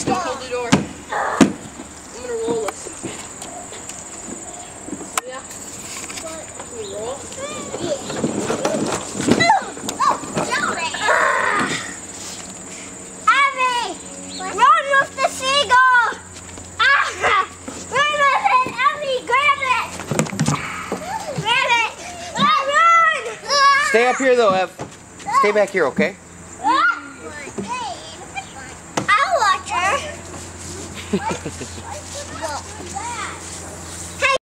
Don't hold the door. I'm gonna roll this. Yeah. Can we roll? Abby! Run with the seagull! Run with it! Abby, grab it! Grab it! Run! Stay up here though, Ev. Stay back here, okay? I'll watch her.